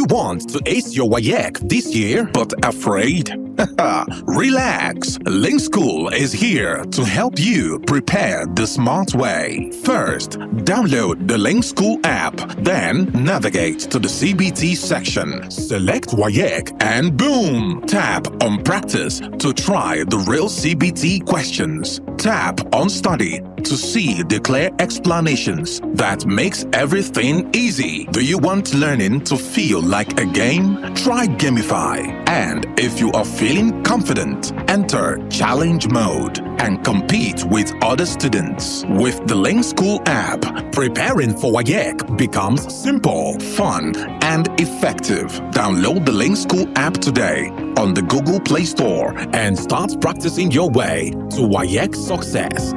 want to ace your WAEC this year but afraid? Relax! Linkskool is here to help you prepare the smart way. First, download the Linkskool app, then navigate to the CBT section. Select WAEC and boom! Tap on Practice to try the real CBT questions. Tap on Study to see the clear explanations that makes everything easy. Do you want learning to feel like a game? Try Gamify. And if you are feeling confident, enter Challenge Mode and compete with other students. With the Linkskool app, preparing for WAEC becomes simple, fun, and effective. Download the Linkskool app today on the Google Play Store and start practicing your way to WAEC success.